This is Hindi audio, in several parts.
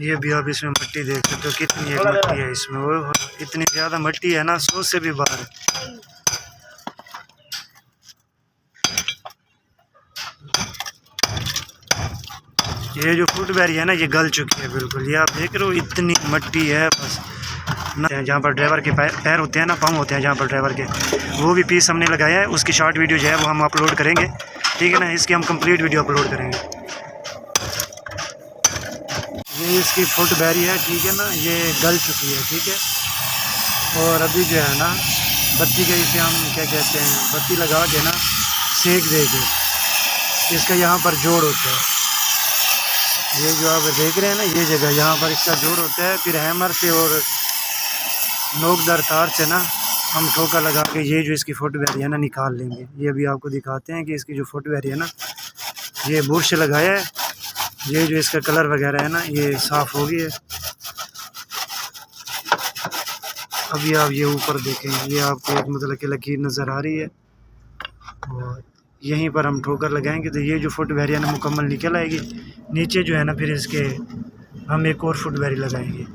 ये भी आप इसमें मिट्टी देख सकते हो, कितनी एक मिट्टी है इसमें, वो इतनी ज़्यादा मिट्टी है ना, सोच से भी बाहर है। ये जो फ्रूटबेरी है ना, ये गल चुकी है बिल्कुल। ये आप देख रहे हो, इतनी मिट्टी है बस ना। जहाँ पर ड्राइवर के पैर होते हैं ना, पाँव होते हैं जहाँ पर ड्राइवर के, वो भी पीस हमने लगाया है। उसकी शॉर्ट वीडियो जो है वो हम अपलोड करेंगे, ठीक है ना। इसकी हम कंप्लीट वीडियो अपलोड करेंगे। ये इसकी फ्रूटबेरी है, ठीक है ना, ये गल चुकी है, ठीक है। और अभी जो है ना, बत्ती के इसे हम क्या कहते हैं, बत्ती लगा के ना सेक देंगे। इसका यहाँ पर जोड़ होता है, ये जो आप देख रहे हैं ना, ये जगह यहाँ पर इसका जोड़ होता है। फिर हैमर से और नोकदार तार से ना हम ठोका लगा के ये जो इसकी फुटवेयर है ना निकाल लेंगे। ये अभी आपको दिखाते हैं कि इसकी जो फुटवेयर है ना, ये बुरश लगाया है। ये जो इसका कलर वगैरह है ना, ये साफ़ हो गया है। अभी आप ये ऊपर देखें, ये आपको एक मतलब कि लकीर नज़र आ रही है, और यहीं पर हम ठोकर लगाएंगे तो ये जो फुटवेयर है ना मुकम्मल निकल आएगी। नीचे जो है ना, फिर इसके हम एक और फुटवेयर लगाएंगे।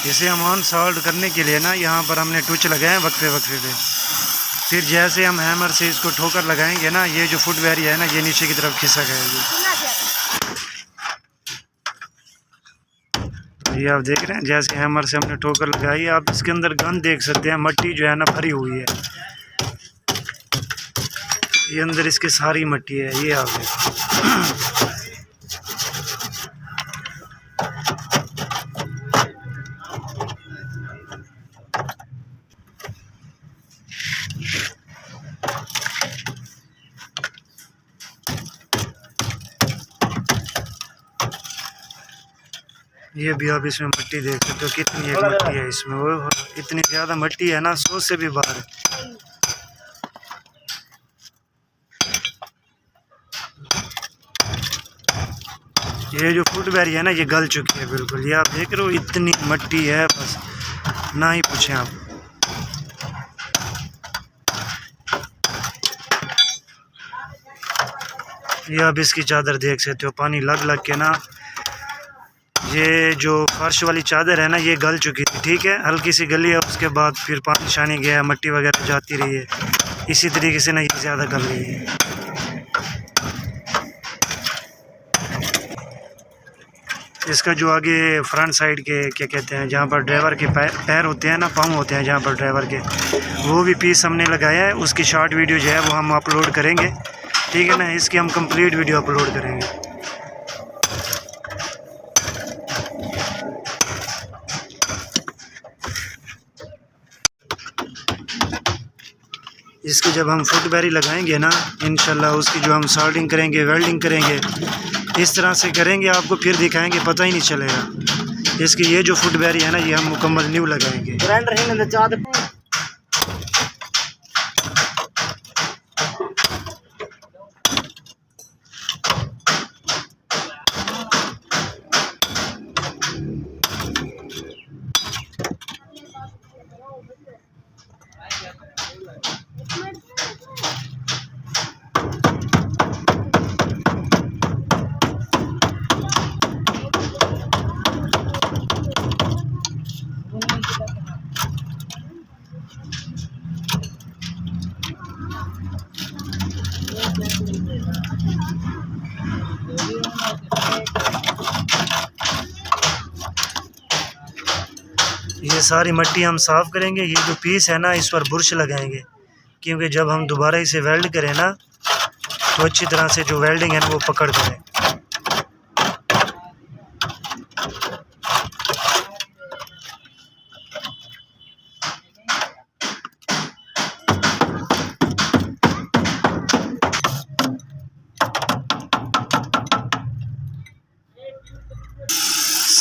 इसे हम ऑन सॉल्व करने के लिए ना, यहाँ पर हमने टूच लगाए हैं वक्फे वक्फे पे। फिर जैसे हम हैमर से इसको ठोकर लगाएंगे ना, ये जो फुटवेयर है ना, ये नीचे की तरफ खिसक आएगी। ये आप देख रहे हैं, जैसे हैमर से हमने ठोकर लगाई। आप इसके अंदर गंद देख सकते हैं, मिट्टी जो है ना भरी हुई है। ये अंदर इसके सारी मिट्टी है, ये आप देखो। ये भी आप इसमें मिट्टी देख सकते हो, कितनी एक मिट्टी है इसमें, वो इतनी ज़्यादा मिट्टी है ना, सोच से भी बाहर है। ये जो फ्रूटबेरी है ना, ये गल चुकी है बिल्कुल। ये आप देख रहे हो, इतनी मिट्टी है बस ना ही पूछें आप। ये आप इसकी चादर देख सकते हो, पानी लग लग के ना, ये जो फर्श वाली चादर है ना, ये गल चुकी थी, ठीक है। हल्की सी गली है, उसके बाद फिर पानी शानी गया, मिट्टी वगैरह जाती रही है, इसी तरीके से ना ये ज़्यादा गल रही है। इसका जो आगे फ्रंट साइड के क्या कहते हैं, जहाँ पर ड्राइवर के पैर होते हैं ना, पाँव होते हैं जहाँ पर ड्राइवर के, वो भी पीस हमने लगाया है। उसकी शॉर्ट वीडियो जो है वो हम अपलोड करेंगे, ठीक है ना। इसकी हम कंप्लीट वीडियो अपलोड करेंगे। इसकी जब हम फुटबेरी लगाएंगे ना, इंशाल्लाह उसकी जो हम सोल्डिंग करेंगे, वेल्डिंग करेंगे, इस तरह से करेंगे, आपको फिर दिखाएंगे, पता ही नहीं चलेगा। इसकी ये जो फुटबेरी है ना, ये हम मुकम्मल न्यू लगाएंगे। ये सारी मिट्टी हम साफ़ करेंगे। ये जो पीस है ना, इस पर बुरश लगाएंगे, क्योंकि जब हम दोबारा इसे वेल्ड करें ना, तो अच्छी तरह से जो वेल्डिंग है ना वो पकड़ करें।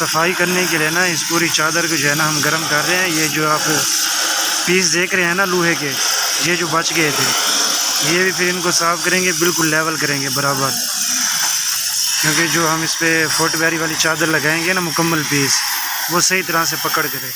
सफाई करने के लिए ना इस पूरी चादर को जो है ना हम गर्म कर रहे हैं। ये जो आप पीस देख रहे हैं ना लोहे के, ये जो बच गए थे, ये भी फिर इनको साफ़ करेंगे, बिल्कुल लेवल करेंगे बराबर, क्योंकि जो हम इस पर फुटबैरी वाली चादर लगाएंगे ना मुकम्मल पीस, वो सही तरह से पकड़ करे।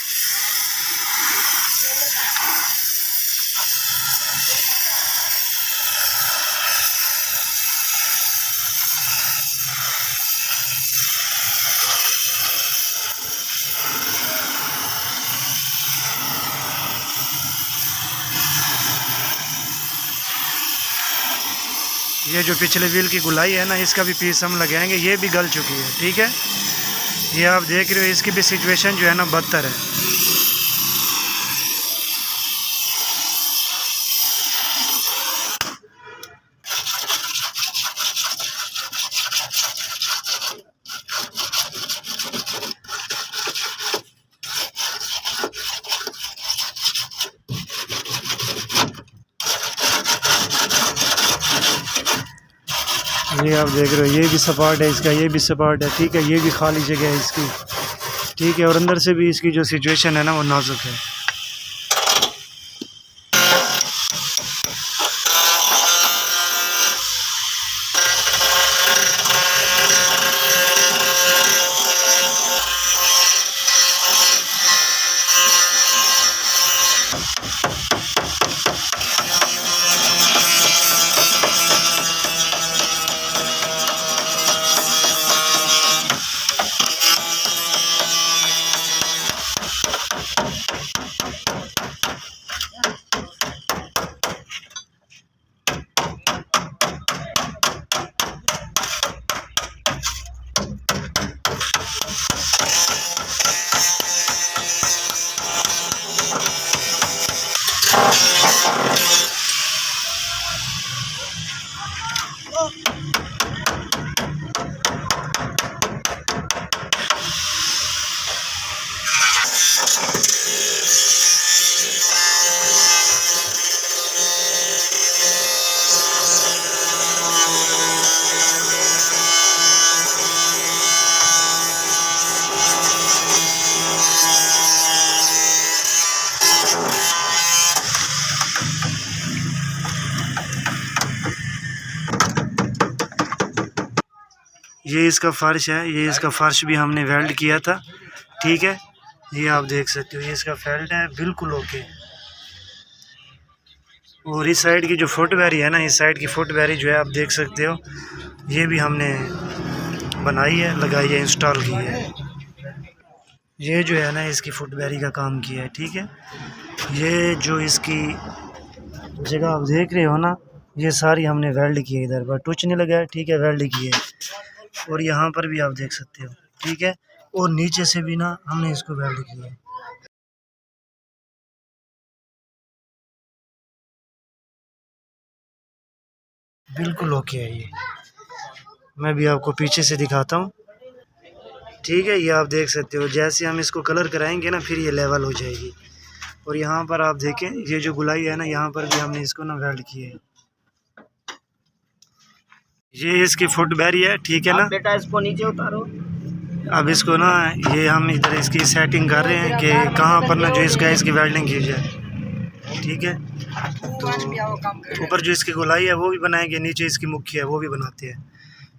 ये जो पिछले व्हील की गुलाई है ना, इसका भी पीस हम लगाएंगे, ये भी गल चुकी है। ठीक है, ये आप देख रहे हो, इसकी भी सिचुएशन जो है ना बदतर है। ये आप देख रहे हो, ये भी सपाट है इसका, ये भी सपाट है। ठीक है, ये भी खाली जगह है इसकी। ठीक है, और अंदर से भी इसकी जो सिचुएशन है ना वो नाजुक है। ये इसका फ़र्श है, ये इसका फ़र्श भी हमने वेल्ड किया था। ठीक है, ये आप देख सकते हो, ये इसका फेल्ट है बिल्कुल ओके। और इस साइड की जो फुटबैरी है ना, इस साइड की फुटबैरी जो है आप देख सकते हो, ये भी हमने बनाई है, लगाई है, इंस्टॉल की है। ये जो है ना इसकी फुटबैरी का काम किया है। ठीक है, ये जो इसकी जगह आप देख रहे हो ना, ये सारी हमने वेल्ड की है, इधर पर टच नहीं लगा है। ठीक है, वेल्ड की है। और यहाँ पर भी आप देख सकते हो। ठीक है, और नीचे से भी ना हमने इसको वेल्ड किया है। बिल्कुल ओके है ये। मैं भी आपको पीछे से दिखाता हूँ। ठीक है, ये आप देख सकते हो, जैसे हम इसको कलर कराएंगे ना फिर ये लेवल हो जाएगी। और यहाँ पर आप देखें, ये जो गुलाई है ना, यहाँ पर भी हमने इसको ना वेल्ड किया है। ये इसकी फुटबैरी है। ठीक है ना बेटा, इसको नीचे उतारो। अब इसको ना ये हम इधर इसकी सेटिंग कर रहे हैं कि कहाँ पर ना जो इसका इसकी वेल्डिंग की जाए। ठीक है, तो ऊपर जो इसकी गोलाई है वो भी बनाएंगे, नीचे इसकी मुख्य है वो भी बनाते हैं,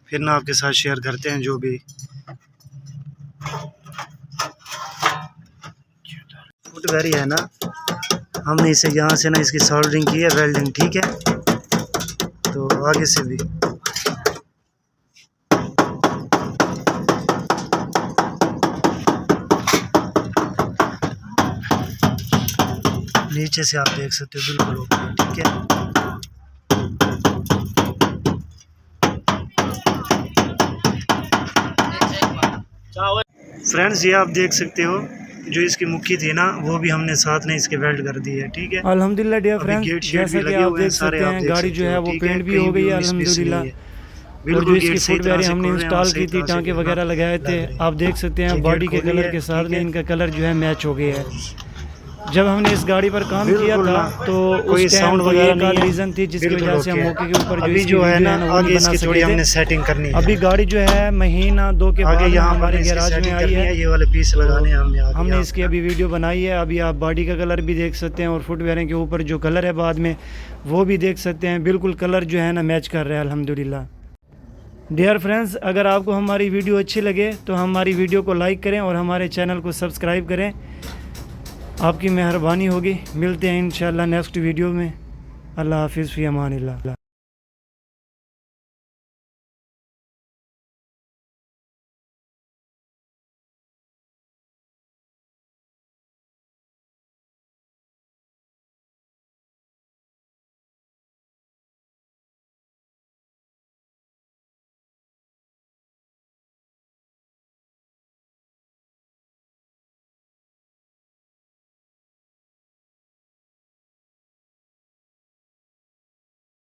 फिर ना आपके साथ शेयर करते हैं जो भी। फुटबैरी है ना, हमने इसे यहाँ से ना इसकी सोल्डरिंग की है, वेल्डिंग। ठीक है, तो आगे से भी नीचे से आप देख सकते हो, बिल्कुल ओके। ठीक है, फ्रेंड्स, ये आप देख सकते हो, जो इसकी मुखी थी ना वो भी हमने साथ में इसके वेल्ड कर दी है। ठीक है, अल्हम्दुलिल्लाह डियर फ्रेंड्स, जैसा कि आप देख सकते हैं गाड़ी जो है वो पेंट भी हो गई है अल्हम्दुलिल्लाह। और जो इसकी फुटबैरी हमने इंस्टॉल की थी, टांके वगैरह लगाए थे, आप देख सकते हैं बॉडी के कलर के साथ में इनका कलर जो है मैच हो गया है। जब हमने इस गाड़ी पर काम किया बिल्कुल था ना, तो कोई उस टाइम साउंड तो वगैरह एक नहीं आध है। रीज़न थी जिसकी बिल्कुल वजह से हम ओके है। मौके के ऊपर जो अभी इसकी जो है वीडियो ना है ना वो आगे नहीं बना इसकी थोड़ी सके हमने थे। सेटिंग करनी है। अभी गाड़ी जो है महीना 2 के बाद आगे में यहाँ पर हमारे इसकी गैराज में सेटिंग आई करनी है। है, ये वाले पीस लगाने हैं हमने आगे हमने यहाँ इसकी पे। अभी वीडियो बनाई है। अभी आप बॉडी का कलर भी देख सकते हैं और फुटवेयर के ऊपर जो कलर है बाद में वो भी देख सकते हैं। बिल्कुल कलर जो है ना मैच कर रहा है अल्हम्दुलिल्लाह। डियर फ्रेंड्स, अगर आपको हमारी वीडियो अच्छी लगे तो हमारी वीडियो को लाइक करें और हमारे चैनल को सब्सक्राइब करें, आपकी मेहरबानी होगी। मिलते हैं इंशाल्लाह नेक्स्ट वीडियो में। अल्लाह हाफिज़ फ़ी अमानिल्लाह।